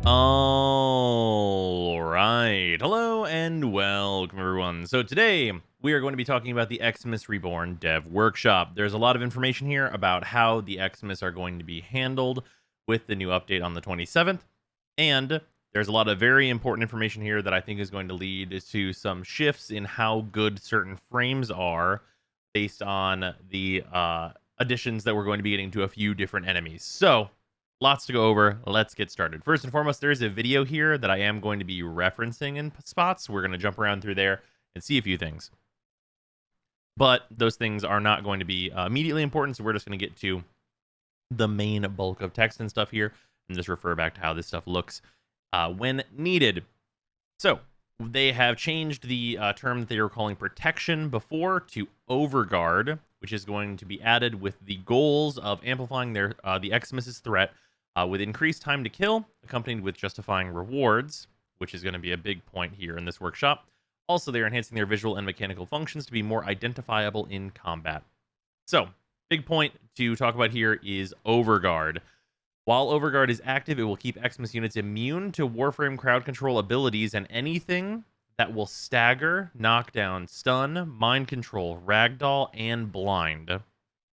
All right. Hello and welcome, everyone. So today we are going to be talking about the EXIMUS Reborn Dev Workshop. There's a lot of information here about how the EXIMUS are going to be handled with the new update on the 27th. And there's a lot of very important information here that I think is going to lead to some shifts in how good certain frames are based on the additions that we're going to be getting to a few different enemies. So lots to go over. Let's get started. First and foremost, there is a video here that I am going to be referencing in spots. We're going to jump around through there and see a few things. But those things are not going to be immediately important, so we're just going to get to the main bulk of text and stuff here and just refer back to how this stuff looks when needed. So they have changed the term that they were calling protection before to overguard, which is going to be added with the goals of amplifying their the EXIMUS's threat with increased time to kill, accompanied with justifying rewards, which is going to be a big point here in this workshop. Also, they're enhancing their visual and mechanical functions to be more identifiable in combat. So, big point to talk about here is Overguard. While Overguard is active, it will keep EXIMUS units immune to Warframe crowd control abilities and anything that will stagger, knockdown, stun, mind control, ragdoll, and blind.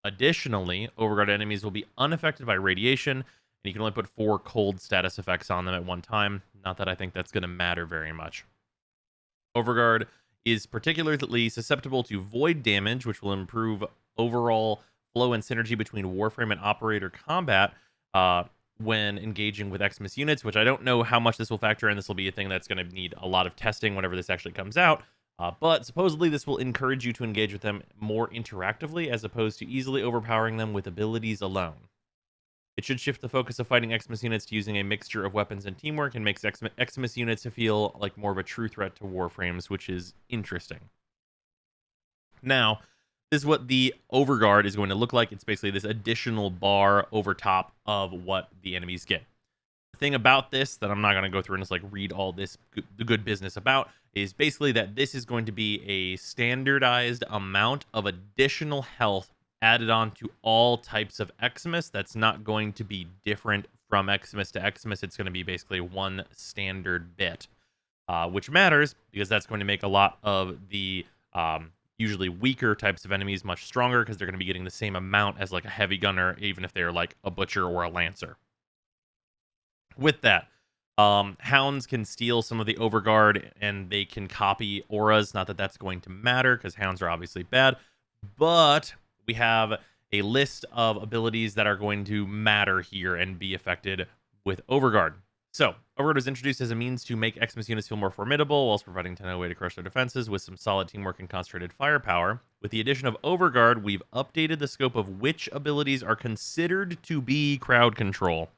Additionally, Overguard enemies will be unaffected by radiation, and you can only put 4 cold status effects on them at one time. Not that I think that's going to matter very much. Overguard is particularly susceptible to void damage, which will improve overall flow and synergy between Warframe and operator combat when engaging with EXIMUS units, which I don't know how much this will factor in. This will be a thing that's going to need a lot of testing whenever this actually comes out. But supposedly this will encourage you to engage with them more interactively as opposed to easily overpowering them with abilities alone. It should shift the focus of fighting EXIMUS units to using a mixture of weapons and teamwork and makes EXIMUS units to feel like more of a true threat to Warframes, which is interesting. Now, this is what the Overguard is going to look like. It's basically this additional bar over top of what the enemies get. The thing about this that I'm not going to go through and just like read all this the good business about is basically that this is going to be a standardized amount of additional health added on to all types of EXIMUS. That's not going to be different from EXIMUS to EXIMUS. It's going to be basically one standard bit, which matters because that's going to make a lot of the usually weaker types of enemies much stronger because they're going to be getting the same amount as like a heavy gunner, even if they're like a butcher or a lancer. With that, hounds can steal some of the Overguard and they can copy auras. Not that that's going to matter because hounds are obviously bad, but we have a list of abilities that are going to matter here and be affected with Overguard. So, Overguard is introduced as a means to make EXIMUS units feel more formidable, whilst providing a way to crush their defenses with some solid teamwork and concentrated firepower. With the addition of Overguard, we've updated the scope of which abilities are considered to be crowd control.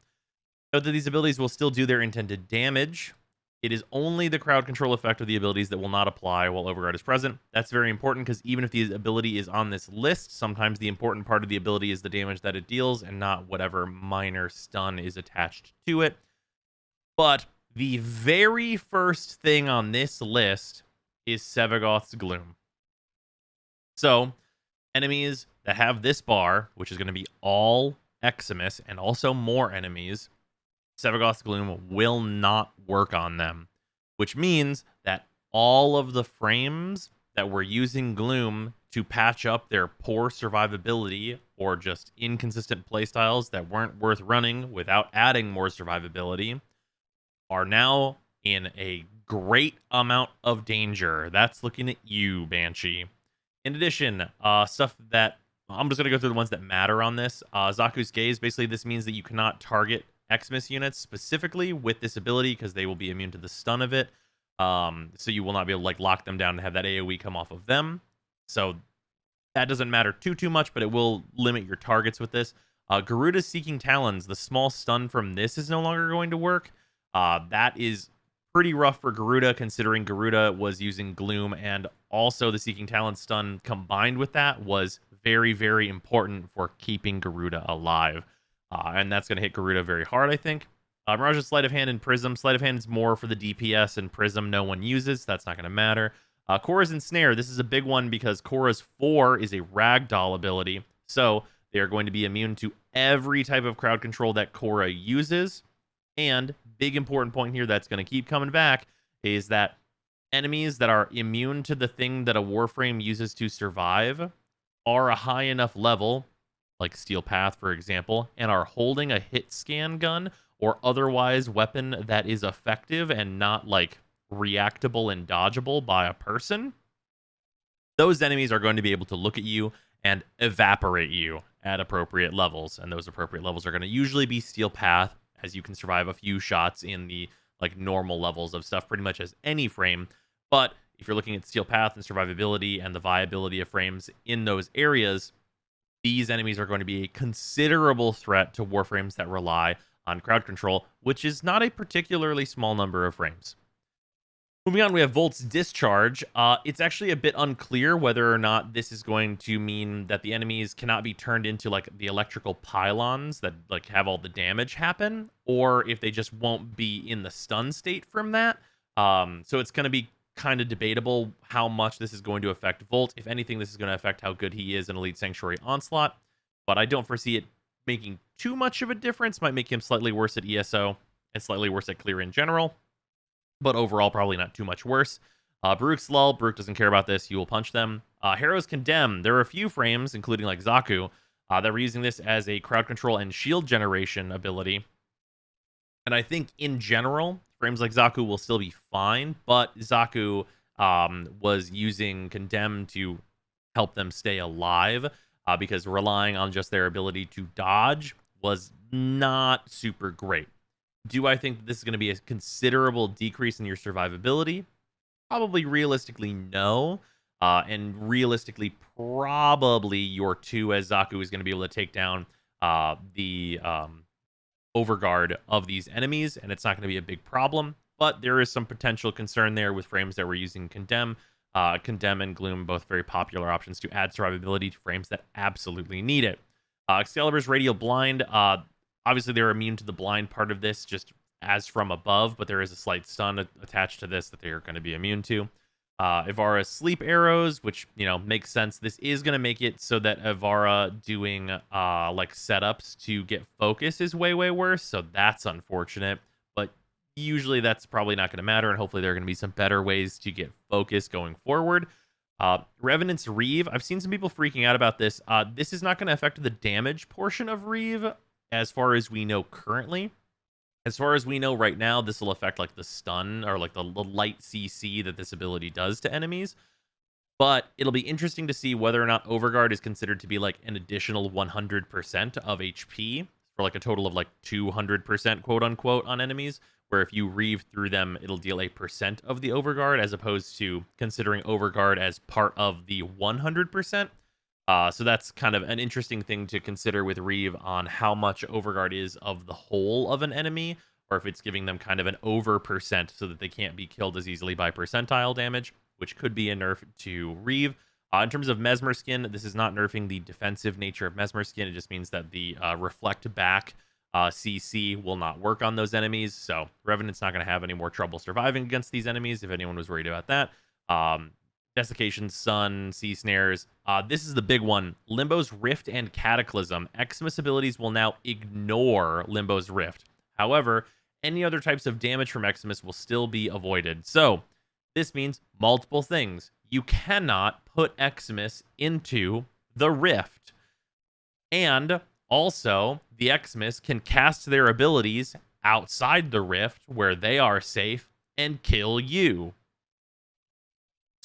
Note that these abilities will still do their intended damage. It is only the crowd control effect of the abilities that will not apply while Overguard is present. That's very important because even if the ability is on this list, sometimes the important part of the ability is the damage that it deals and not whatever minor stun is attached to it. But the very first thing on this list is Sevagoth's Gloom. So, enemies that have this bar, which is going to be all EXIMUS and also more enemies, Sevagoth's Gloom will not work on them, which means that all of the frames that were using Gloom to patch up their poor survivability or just inconsistent playstyles that weren't worth running without adding more survivability are now in a great amount of danger. That's looking at you, Banshee. In addition, stuff that I'm just going to go through the ones that matter on this. Zaku's Gaze, basically this means that you cannot target EXIMUS units specifically with this ability because they will be immune to the stun of it. So you will not be able to like lock them down and have that AoE come off of them. So that doesn't matter too much, but it will limit your targets with this. Garuda's Seeking Talons, the small stun from this is no longer going to work. That is pretty rough for Garuda, considering Garuda was using Gloom, and also the Seeking Talons stun combined with that was very, very important for keeping Garuda alive. And that's going to hit Garuda very hard, I think. Mirage's Sleight of Hand and Prism. Sleight of Hand is more for the DPS, and Prism no one uses. That's not going to matter. Korra's Ensnare. This is a big one because Korra's 4 is a ragdoll ability. So they are going to be immune to every type of crowd control that Korra uses. And big important point here that's going to keep coming back is that enemies that are immune to the thing that a Warframe uses to survive are a high enough level, like Steel Path, for example, and are holding a hit scan gun or otherwise weapon that is effective and not like reactable and dodgeable by a person, those enemies are going to be able to look at you and evaporate you at appropriate levels. And those appropriate levels are going to usually be Steel Path, as you can survive a few shots in the like normal levels of stuff pretty much as any frame. But if you're looking at Steel Path and survivability and the viability of frames in those areas, these enemies are going to be a considerable threat to Warframes that rely on crowd control, which is not a particularly small number of frames. Moving on, we have Volt's Discharge. It's actually a bit unclear whether or not this is going to mean that the enemies cannot be turned into like the electrical pylons that like have all the damage happen, or if they just won't be in the stun state from that. So it's going to be kind of debatable how much this is going to affect Volt. If anything, this is going to affect how good he is in Elite Sanctuary Onslaught, but I don't foresee it making too much of a difference. Might make him slightly worse at ESO and slightly worse at clear in general, but overall probably not too much worse. Baruch's Lull, Baruch doesn't care about this. You will punch them. Harrow's Condemn. There are a few frames, including like Zaku, that were using this as a crowd control and shield generation ability. And I think in general, frames like Zaku will still be fine, but Zaku was using Condemn to help them stay alive because relying on just their ability to dodge was not super great. Do I think this is going to be a considerable decrease in your survivability? Probably realistically, no. And realistically, probably your 2 as Zaku is going to be able to take down the Overguard of these enemies, and it's not going to be a big problem. But there is some potential concern there with frames that were using Condemn. Condemn and Gloom, both very popular options to add survivability to frames that absolutely need it. Excalibur's Radial Blind. Obviously, they're immune to the blind part of this, just as from above, but there is a slight stun attached to this that they are going to be immune to. Ivara's Sleep Arrows, which, you know, makes sense. This is going to make it so that Ivara doing, like, setups to get focus is way, way worse, so that's unfortunate. But usually that's probably not going to matter, and hopefully there are going to be some better ways to get focus going forward. Revenant's Reeve. I've seen some people freaking out about this. This is not going to affect the damage portion of Reeve, as far as we know currently. As far as we know right now, this will affect like the stun or like the light CC that this ability does to enemies. But it'll be interesting to see whether or not Overguard is considered to be like an additional 100% of HP for like a total of like 200% quote unquote on enemies, where if you reeve through them, it'll deal a percent of the Overguard as opposed to considering Overguard as part of the 100%. So that's kind of an interesting thing to consider with Reeve on how much Overguard is of the whole of an enemy, or if it's giving them kind of an over percent so that they can't be killed as easily by percentile damage, which could be a nerf to Reeve. In terms of Mesmer Skin, this is not nerfing the defensive nature of Mesmer Skin. It just means that the reflect back CC will not work on those enemies. So Revenant's not going to have any more trouble surviving against these enemies, if anyone was worried about that. Desiccation, Sun, Sea Snares. This is the big one. Limbo's Rift and Cataclysm. Eximus abilities will now ignore Limbo's Rift. However, any other types of damage from Eximus will still be avoided. So, this means multiple things. You cannot put Eximus into the Rift. And also, the Eximus can cast their abilities outside the Rift, where they are safe, and kill you.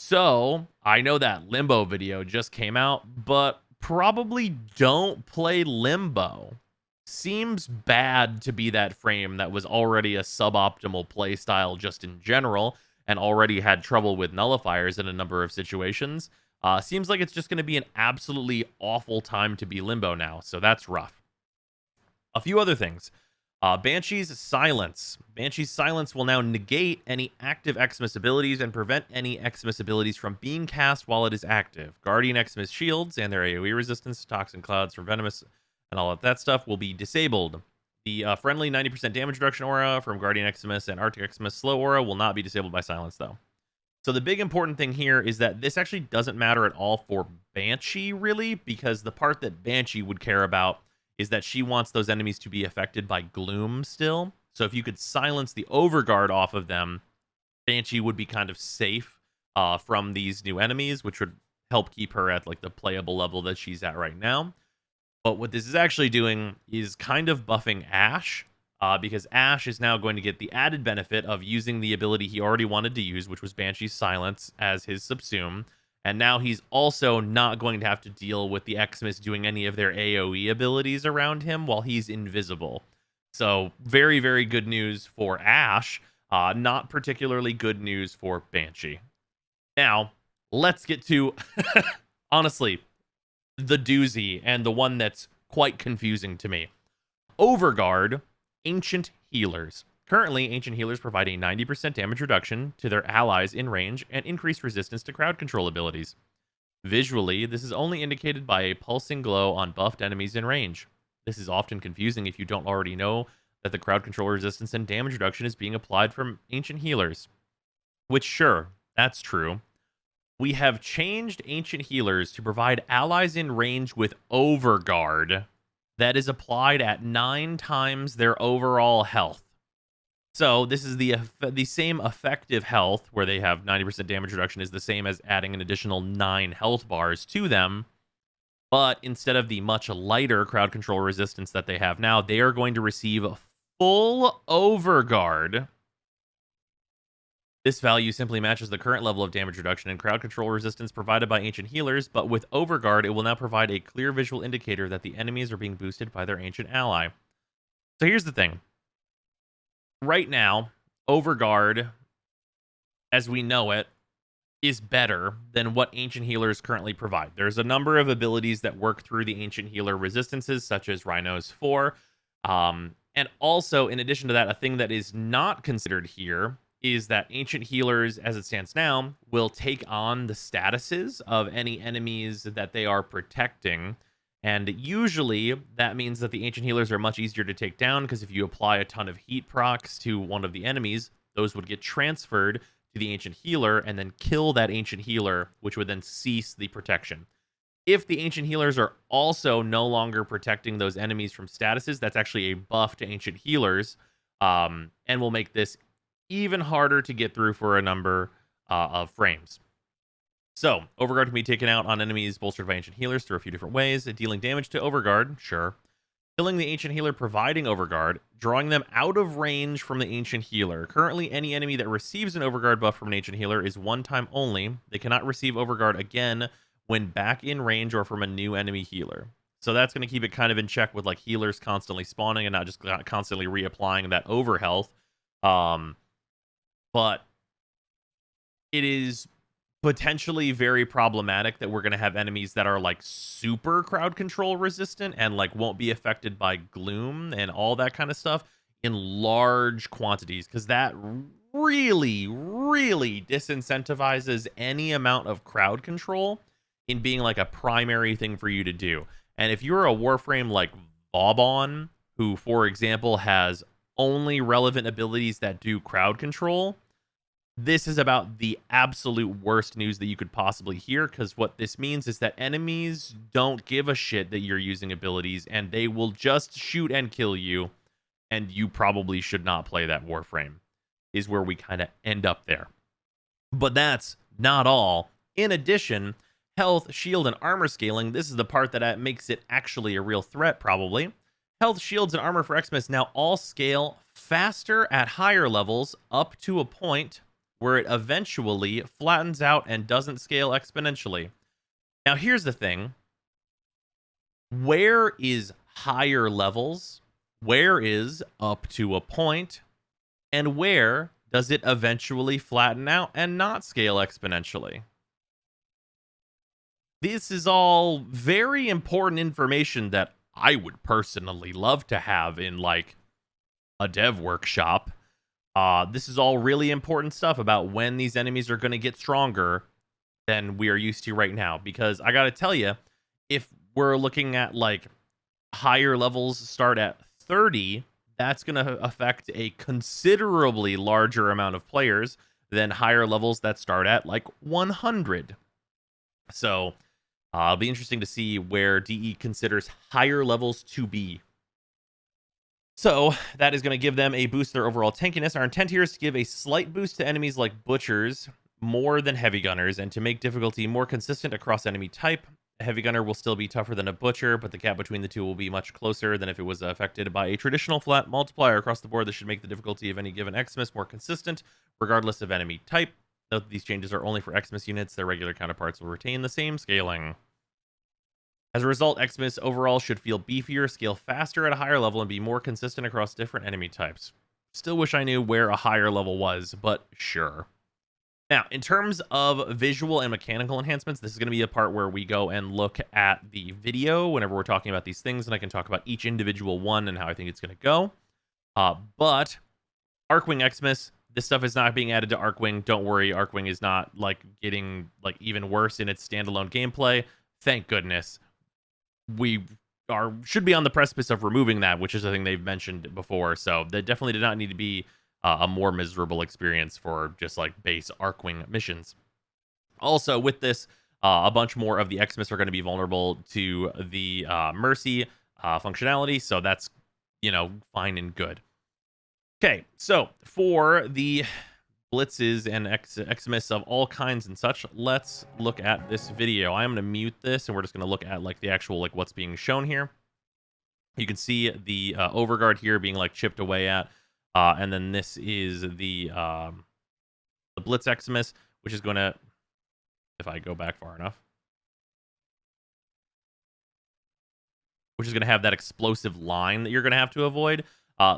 So, I know that Limbo video just came out, but probably don't play Limbo. Seems bad to be that frame that was already a suboptimal playstyle just in general, and already had trouble with nullifiers in a number of situations. Seems like it's just going to be an absolutely awful time to be Limbo now, so that's rough. A few other things. Banshee's Silence. Banshee's Silence will now negate any active Eximus abilities and prevent any Eximus abilities from being cast while it is active. Guardian Eximus shields and their AoE resistance, toxin clouds from Venomous, and all of that stuff will be disabled. The friendly 90% damage reduction aura from Guardian Eximus and Arctic Eximus slow aura will not be disabled by Silence, though. So the big important thing here is that this actually doesn't matter at all for Banshee, really, because the part that Banshee would care about is that she wants those enemies to be affected by Gloom still. So if you could silence the Overguard off of them, Banshee would be kind of safe from these new enemies, which would help keep her at like the playable level that she's at right now. But what this is actually doing is kind of buffing Ash, because Ash is now going to get the added benefit of using the ability he already wanted to use, which was Banshee's Silence, as his subsume. And now he's also not going to have to deal with the EXIMUS doing any of their AoE abilities around him while he's invisible. So very, very good news for Ash. Not particularly good news for Banshee. Now, let's get to, honestly, the doozy and the one that's quite confusing to me. Overguard, Ancient Healers. Currently, Ancient Healers provide a 90% damage reduction to their allies in range and increased resistance to crowd control abilities. Visually, this is only indicated by a pulsing glow on buffed enemies in range. This is often confusing if you don't already know that the crowd control resistance and damage reduction is being applied from Ancient Healers. Which, sure, that's true. We have changed Ancient Healers to provide allies in range with Overguard that is applied at 9 times their overall health. So this is the same effective health, where they have 90% damage reduction, is the same as adding an additional 9 health bars to them. But instead of the much lighter crowd control resistance that they have now, they are going to receive full Overguard. This value simply matches the current level of damage reduction and crowd control resistance provided by Ancient Healers, but with Overguard, it will now provide a clear visual indicator that the enemies are being boosted by their Ancient ally. So here's the thing. Right now, Overguard, as we know it, is better than what Ancient Healers currently provide. There's a number of abilities that work through the Ancient Healer resistances, such as Rhino's 4. And also, in addition to that, a thing that is not considered here is that Ancient Healers, as it stands now, will take on the statuses of any enemies that they are protecting. And usually, that means that the Ancient Healers are much easier to take down, because if you apply a ton of heat procs to one of the enemies, those would get transferred to the Ancient Healer and then kill that Ancient Healer, which would then cease the protection. If the Ancient Healers are also no longer protecting those enemies from statuses, that's actually a buff to Ancient Healers, and will make this even harder to get through for a number of frames. So, Overguard can be taken out on enemies bolstered by Ancient Healers through a few different ways. Dealing damage to Overguard, sure. Killing the Ancient Healer providing Overguard, drawing them out of range from the Ancient Healer. Currently, any enemy that receives an Overguard buff from an Ancient Healer is one time only. They cannot receive Overguard again when back in range or from a new enemy healer. So that's going to keep it kind of in check with like healers constantly spawning and not just constantly reapplying that overhealth. But it is potentially very problematic that we're going to have enemies that are like super crowd control resistant and like won't be affected by gloom and all that kind of stuff in large quantities, because that really disincentivizes any amount of crowd control in being like a primary thing for you to do. And if you're a Warframe like Vauban, who for example has only relevant abilities that do crowd control, this is about the absolute worst news that you could possibly hear, because what this means is that enemies don't give a shit that you're using abilities, and they will just shoot and kill you, and you probably should not play that Warframe, is where we kind of end up there. But that's not all. In addition, health, shield, and armor scaling, this is the part that makes it actually a real threat, probably. Health, shields, and armor for EXIMUS now all scale faster at higher levels up to a point where it eventually flattens out and doesn't scale exponentially. Now, here's the thing. Where is higher levels? Where is up to a point? And where does it eventually flatten out and not scale exponentially? This is all very important information that I would personally love to have in like a dev workshop. This is all really important stuff about when these enemies are going to get stronger than we are used to right now. Because I got to tell you, if we're looking at like higher levels start at 30, that's going to affect a considerably larger amount of players than higher levels that start at like 100. So it'll be interesting to see where DE considers higher levels to be. So that is going to give them a boost to their overall tankiness. Our intent here is to give a slight boost to enemies like butchers more than heavy gunners, and to make difficulty more consistent across enemy type. A heavy gunner will still be tougher than a butcher, but the gap between the two will be much closer than if it was affected by a traditional flat multiplier across the board. This should make the difficulty of any given Eximus more consistent, regardless of enemy type. Note that these changes are only for Eximus units. Their regular counterparts will retain the same scaling. As a result, Eximus overall should feel beefier, scale faster at a higher level, and be more consistent across different enemy types. Still wish I knew where a higher level was, but sure. Now, in terms of visual and mechanical enhancements, this is going to be a part where we go and look at the video whenever we're talking about these things, and I can talk about each individual one and how I think it's going to go. But Arcwing Eximus, this stuff is not being added to Arcwing. Don't worry, Arcwing is not getting even worse in its standalone gameplay. Thank goodness. We should be on the precipice of removing that, which is a thing they've mentioned before. So that definitely did not need to be a more miserable experience for just base Arcwing missions. Also, with this, a bunch more of the Eximus are going to be vulnerable to the Mercy functionality. So that's, fine and good. Okay, so for the blitzes and Eximus of all kinds and such, let's look at this video. I'm going to mute this, and we're just going to look at the actual what's being shown here. You can see the Overguard here being chipped away at, and then this is the Blitz Eximus, which is going to, if I go back far enough, which is going to have that explosive line that you're going to have to avoid.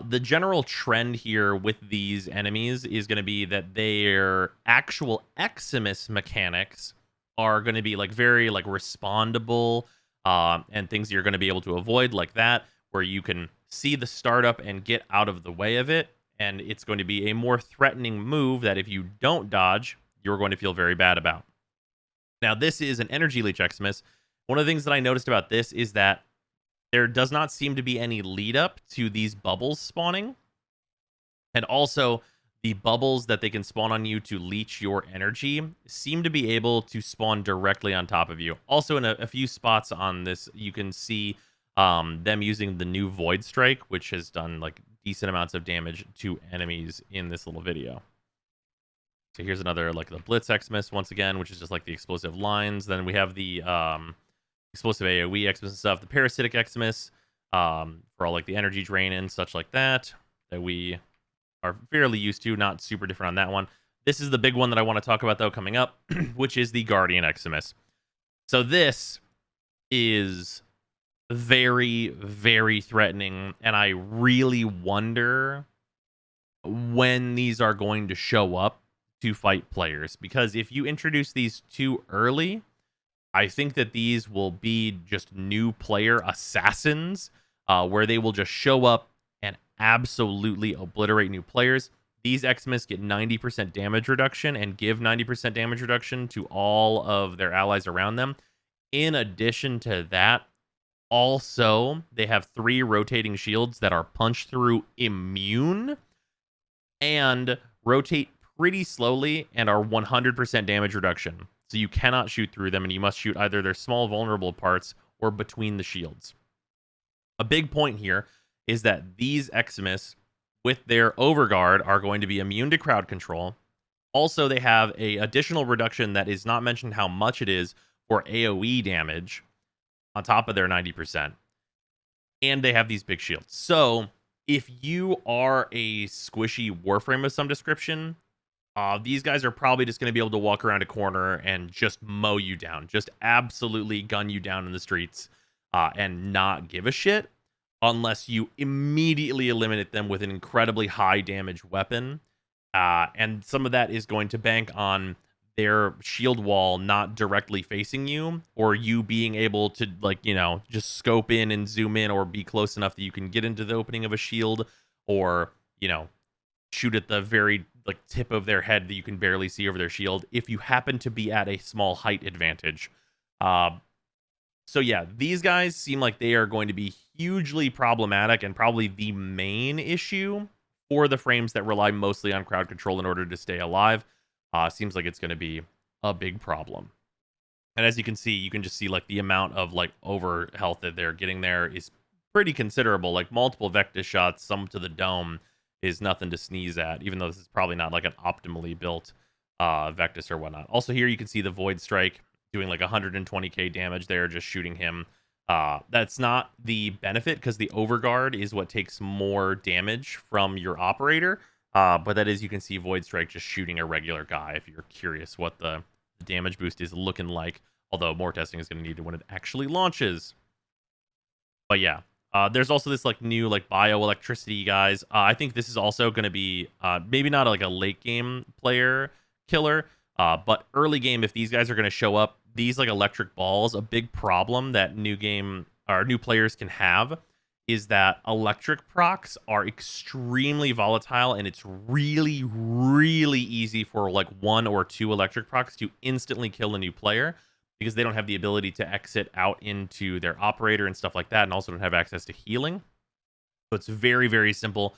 The general trend here with these enemies is going to be that their actual Eximus mechanics are going to be very respondable, and things you're going to be able to avoid like that, where you can see the startup and get out of the way of it. And it's going to be a more threatening move that if you don't dodge, you're going to feel very bad about. Now, this is an Energy Leech Eximus. One of the things that I noticed about this is that there does not seem to be any lead up to these bubbles spawning. And also, the bubbles that they can spawn on you to leech your energy seem to be able to spawn directly on top of you. Also, in a few spots on this, you can see them using the new Void Strike, which has done decent amounts of damage to enemies in this little video. So here's another the Blitz Eximus once again, which is just the explosive lines. Then we have the explosive AoE Eximus and stuff, the Parasitic Eximus, for all the energy drain and such like that we are fairly used to, not super different on that one. This is the big one that I want to talk about though coming up, which is the Guardian Eximus. So this is very, very threatening, and I really wonder when these are going to show up to fight players, because if you introduce these too early, I think that these will be just new player assassins, where they will just show up and absolutely obliterate new players. These Eximus get 90% damage reduction and give 90% damage reduction to all of their allies around them. In addition to that, also, they have 3 rotating shields that are punch through immune and rotate pretty slowly and are 100% damage reduction. So you cannot shoot through them, and you must shoot either their small vulnerable parts or between the shields. A big point here is that these Eximus, with their Overguard, are going to be immune to crowd control. Also, they have a additional reduction that is not mentioned how much it is for AoE damage on top of their 90%. And they have these big shields. So if you are a squishy Warframe of some description, these guys are probably just going to be able to walk around a corner and just mow you down, just absolutely gun you down in the streets, and not give a shit unless you immediately eliminate them with an incredibly high damage weapon. And some of that is going to bank on their shield wall not directly facing you, or you being able to just scope in and zoom in, or be close enough that you can get into the opening of a shield, or shoot at the very tip of their head that you can barely see over their shield if you happen to be at a small height advantage. So yeah, these guys seem like they are going to be hugely problematic, and probably the main issue for the frames that rely mostly on crowd control in order to stay alive. Seems like it's going to be a big problem. And as you can see, you can just see the amount of over health that they're getting there is pretty considerable. Like multiple Vectis shots, some to the dome, is nothing to sneeze at, even though this is probably not like an optimally built Vectis or whatnot. Also here you can see the Void Strike doing like 120k damage there, just shooting him. That's not the benefit because the Overguard is what takes more damage from your operator. But that is, you can see Void Strike just shooting a regular guy if you're curious what the damage boost is looking like. Although more testing is going to need when it actually launches. But yeah, there's also this like new like bioelectricity guys. I think this is also going to be maybe not like a late game player killer, but early game if these guys are going to show up. These like electric balls, a big problem that new players can have is that electric procs are extremely volatile, and it's really, really easy for like 1 or 2 electric procs to instantly kill a new player because they don't have the ability to exit out into their operator and stuff like that, and also don't have access to healing. So it's very, very simple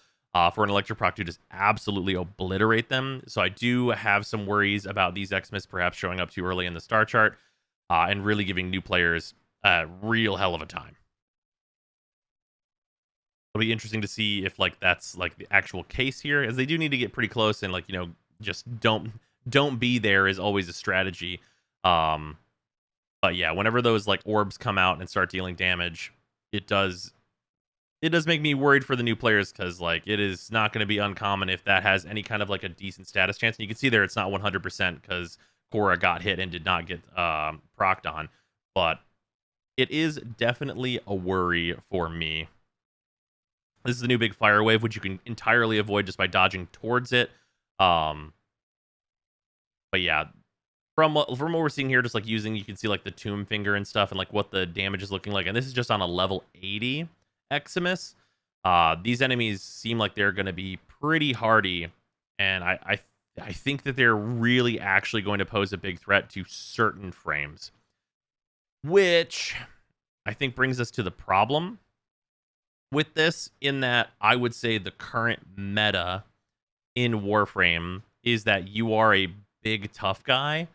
for an electric proc to just absolutely obliterate them. So I do have some worries about these EXIMUS perhaps showing up too early in the star chart and really giving new players a real hell of a time. It'll be interesting to see if like that's like the actual case here, as they do need to get pretty close, and like, you know, just don't be there is always a strategy. But yeah, whenever those like orbs come out and start dealing damage, it does make me worried for the new players, because like it is not going to be uncommon if that has any kind of like a decent status chance. And you can see there it's not 100% because Korra got hit and did not get procced on, but it is definitely a worry for me. This is a new big fire wave, which you can entirely avoid just by dodging towards it. But yeah, from what we're seeing here, just like using, you can see like the tomb finger and stuff, and like what the damage is looking like. And this is just on a level 80 EXIMUS. These enemies seem like they're going to be pretty hardy, and I think that they're really actually going to pose a big threat to certain frames, which I think brings us to the problem with this, in that I would say the current meta in Warframe is that you are a big tough guy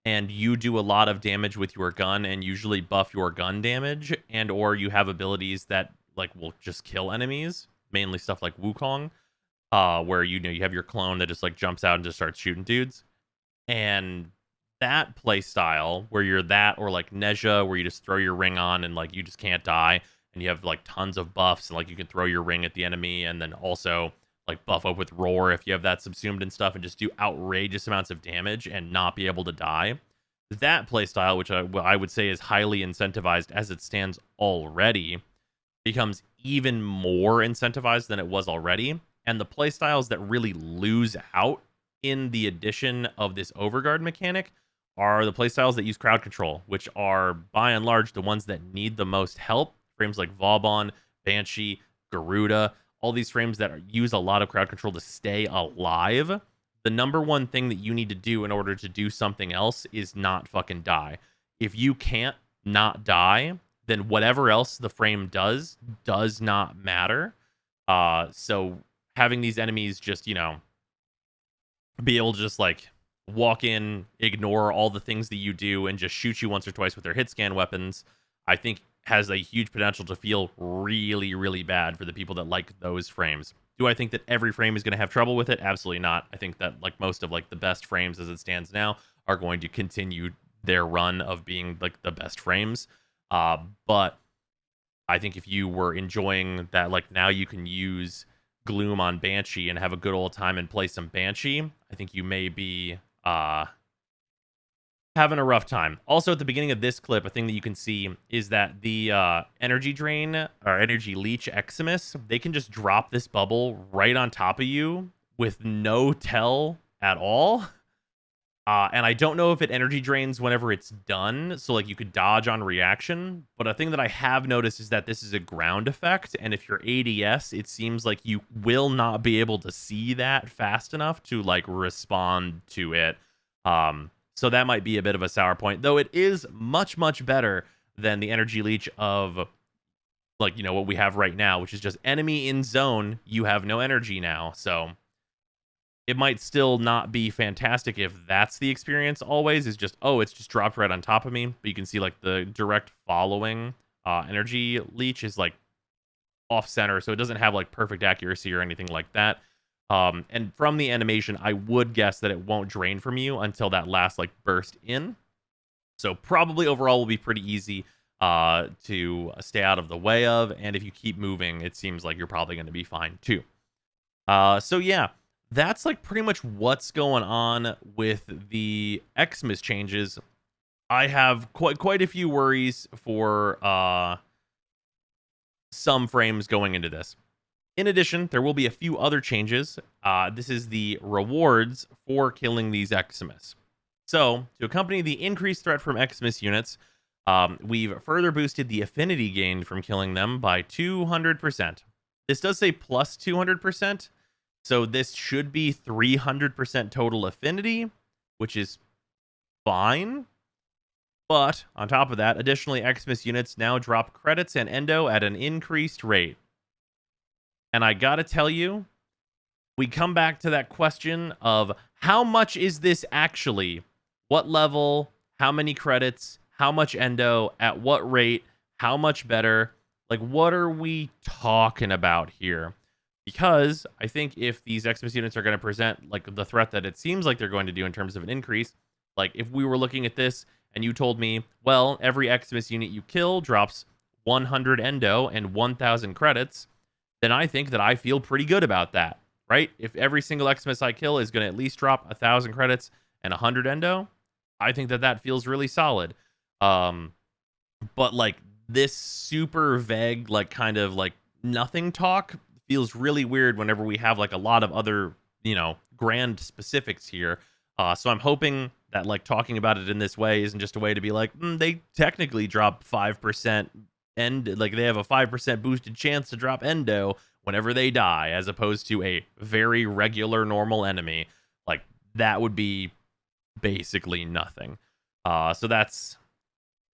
and you do a lot of damage with your gun and usually buff your gun damage, and or you have abilities that like will just kill enemies, mainly stuff like Wukong, where you know you have your clone that just like jumps out and just starts shooting dudes. And that play style where you're that, or like Nezha where you just throw your ring on and like you just can't die, and you have like tons of buffs, and like you can throw your ring at the enemy and then also like buff up with roar if you have that subsumed and stuff, and just do outrageous amounts of damage and not be able to die. That playstyle, which I would say is highly incentivized as it stands already, becomes even more incentivized than it was already. And the playstyles that really lose out in the addition of this Overguard mechanic are the playstyles that use crowd control, which are by and large the ones that need the most help. Frames like Vauban, Banshee, Garuda, all these frames that use a lot of crowd control to stay alive. The number one thing that you need to do in order to do something else is not fucking die. If you can't not die, then whatever else the frame does not matter. So having these enemies just, you know, be able to just like walk in, ignore all the things that you do, and just shoot you once or twice with their hit scan weapons, I think has a huge potential to feel really, really bad for the people that like those frames. Do I think that every frame is going to have trouble with it? Absolutely not. I think that like most of like the best frames as it stands now are going to continue their run of being like the best frames. But I think if you were enjoying that, like now you can use Gloom on Banshee and have a good old time and play some Banshee, I think you may be having a rough time. Also, at the beginning of this clip, a thing that you can see is that the energy drain or energy leech EXIMUS, they can just drop this bubble right on top of you with no tell at all. And I don't know if it energy drains whenever it's done, so like you could dodge on reaction. But a thing that I have noticed is that this is a ground effect, and if you're ADS, it seems like you will not be able to see that fast enough to like respond to it. So that might be a bit of a sour point, though it is much, much better than the energy leech of like, you know, what we have right now, which is just enemy in zone, you have no energy now. So it might still not be fantastic if that's the experience always, is just, oh, it's just dropped right on top of me. But you can see like the direct following energy leech is like off center, so it doesn't have like perfect accuracy or anything like that. And from the animation, I would guess that it won't drain from you until that last like burst in. So probably overall will be pretty easy to stay out of the way of. And if you keep moving, it seems like you're probably going to be fine too. So yeah, that's like pretty much what's going on with the EXIMUS changes. I have quite a few worries for some frames going into this. In addition, there will be a few other changes. This is the rewards for killing these EXIMUS. So, to accompany the increased threat from EXIMUS units, we've further boosted the affinity gained from killing them by 200%. This does say plus 200%, so this should be 300% total affinity, which is fine. But, on top of that, additionally, EXIMUS units now drop credits and endo at an increased rate. And I gotta tell you, we come back to that question of how much is this actually? What level? How many credits? How much endo? At what rate? How much better? Like, what are we talking about here? Because I think if these EXIMUS units are going to present like the threat that it seems like they're going to do in terms of an increase, like if we were looking at this and you told me, well, every EXIMUS unit you kill drops 100 endo and 1,000 credits, then I think that I feel pretty good about that, right? If every single EXIMUS I kill is going to at least drop 1,000 credits and 100 endo, I think that that feels really solid. But like this super vague, like kind of like nothing talk feels really weird whenever we have like a lot of other, grand specifics here. So I'm hoping that like talking about it in this way isn't just a way to be like, they technically drop 5% and like they have a 5% boosted chance to drop endo whenever they die, as opposed to a very regular normal enemy. Like that would be basically nothing. So that's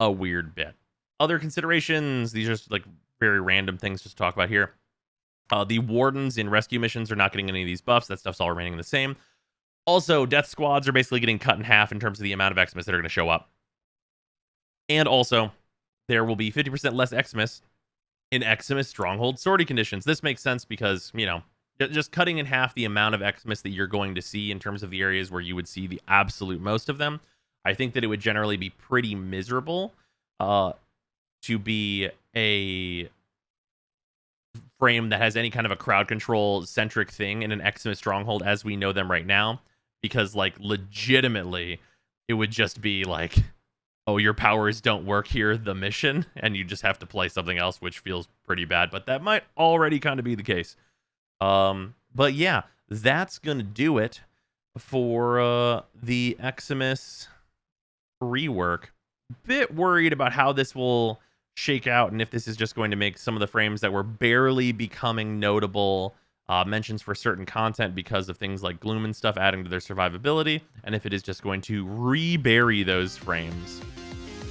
a weird bit. Other considerations, these are just like very random things just to talk about here. The wardens in rescue missions are not getting any of these buffs. That stuff's all remaining the same. Also, death squads are basically getting cut in half in terms of the amount of EXIMUS that are going to show up. And also, there will be 50% less EXIMUS in EXIMUS stronghold sortie conditions. This makes sense because, just cutting in half the amount of EXIMUS that you're going to see in terms of the areas where you would see the absolute most of them, I think that it would generally be pretty miserable to be a frame that has any kind of a crowd control centric thing in an EXIMUS stronghold as we know them right now, because like legitimately it would just be like, oh, your powers don't work here, the mission, and you just have to play something else, which feels pretty bad, but that might already kind of be the case. But yeah, that's gonna do it for the EXIMUS rework. Bit worried about how this will shake out and if this is just going to make some of the frames that were barely becoming notable mentions for certain content because of things like gloom and stuff adding to their survivability, and if it is just going to re-bury those frames.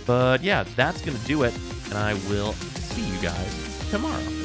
But yeah, that's gonna do it, and I will see you guys tomorrow.